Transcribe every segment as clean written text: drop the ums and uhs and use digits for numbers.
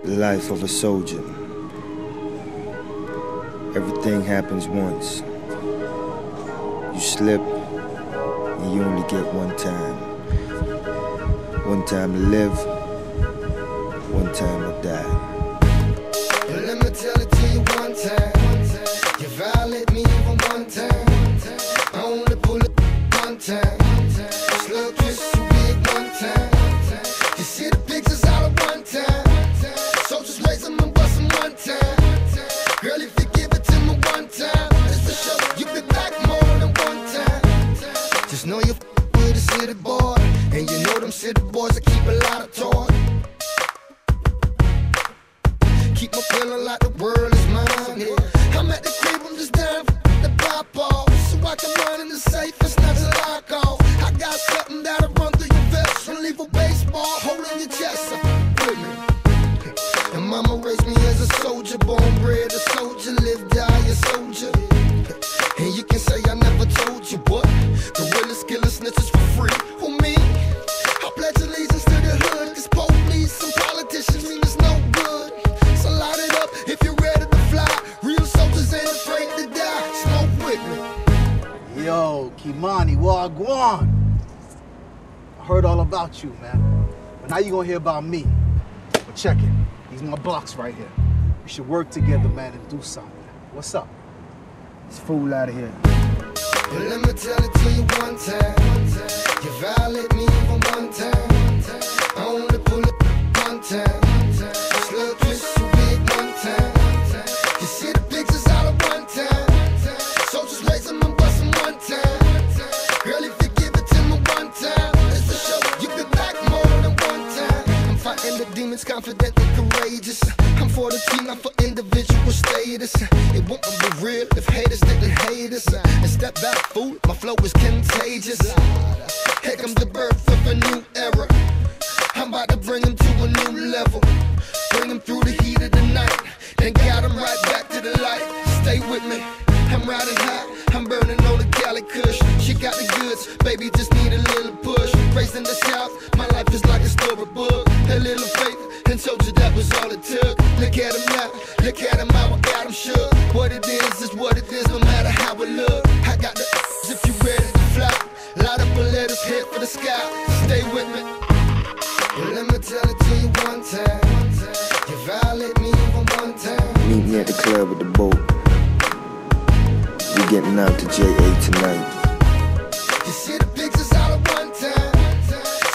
The life of a soldier. Everything happens once. You slip, and you only get one time. One time to live, one time to die. Well, let me tell it to you one time. You violate me even one time. I only pull it one time. Slow kiss you big one time. You see the pictures all at one time. So just raise them and bust them one time. Girl, if you give it to me one time, it's for sure you be back more than one time. Just know you're with a city boy, and you know them city boys that keep a lot of toys. Keep my feeling like the world is mine, yeah. I'm at the crib, I'm just down for the pop off, so I can run in the safe and snatch a lock off. I got something that'll run through your vest, and leave a baseball hole in your chest. With me. And mama raised me as a soldier, born bred a soldier, live, die a soldier. And you can say I never told you what, gorillas killing snitches for free. Who me? I pledge allegiance to the hood, cause police and politicians mean it's no good. So light it up if you're ready to fly. Real soldiers ain't afraid to die. Smoke with me. Yo, Kimani, Wagwan. I heard all about you, man. But now you gonna hear about me. But check it. These my blocks right here. We should work together, man, and do something. What's up? This fool out of here. But let me tell it to you one time. You violate me even one time. I only pull it one time. Slow twist you big one time. You see the pictures all at one time. So just raise them and bust them one time. Girl, if you give it to me one time, it's for sure you be back more than one time. I'm fighting the demons, confident and courageous. I'm for the team, not for individual status. It won't be real if haters didn't hate us. And step back, fool, my flow is contagious. Here comes the birth of a new era. I'm about to bring him to a new level. Bring him through the heat of the night, and got him right back to the light. Stay with me, I'm riding high, I'm burning on the Cali Kush. She got the goods, baby, just need a little push. Raised in the South, my life is like a storybook. A little faith, and told you that was all it took. Look at him now, look at him how I got him shook. What it is what it is, no matter how it look. I got the if you ready to fly. Light up and let us head for the sky. Stay with me. Well, let me tell it to you one time. You violate me even one time. Meet me at the club with the boat. We getting out to J.A. tonight. You see the pictures all at one time.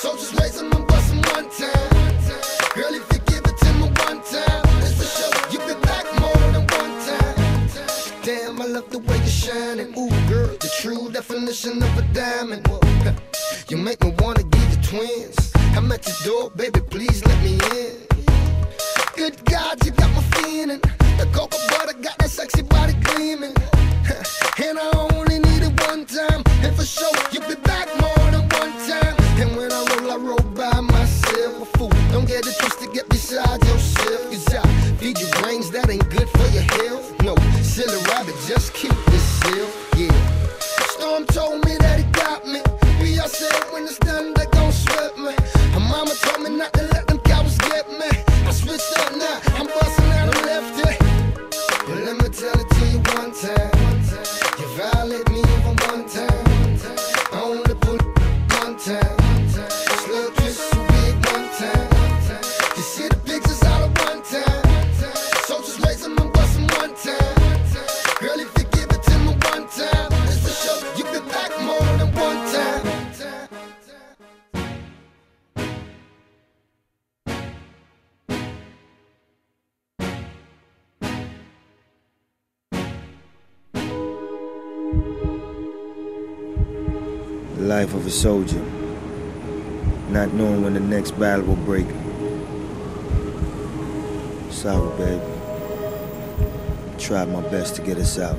So just raise them and bust them one time. Girl, if you give it to me one time, it's for sure you be back more than one time. Damn, I love the way you're shining. Ooh, girl, the true definition of a diamond. You make me wanna give you twins. I'm at your door, baby, please let me in. Good God, you got my feeling. The cocoa butter got that sexy body gleaming. And I only need it one time. And for sure, you be back more than one time. And when I roll by myself. A fool, don't get it twisted, get beside yourself. Cause I feed you brains that ain't good for your health. No, silly rabbit, just keep this still. Yeah. Storm told me that he got me. I said when it's done, they gon' sweat me. My mama told me not to let them cowards get me. I switched up now, I'm busting out a lefty. But let me tell it to you one time. You violate me even one time. I only pull it one time. Slow twist you big one time. You see the pictures all at one time. So just raise them and bust them one time. Girl, if you give it to me one time, it's for sure you be back more than one time. The life of a soldier. Not knowing when the next battle will break. Sorry, babe. Tried my best to get us out.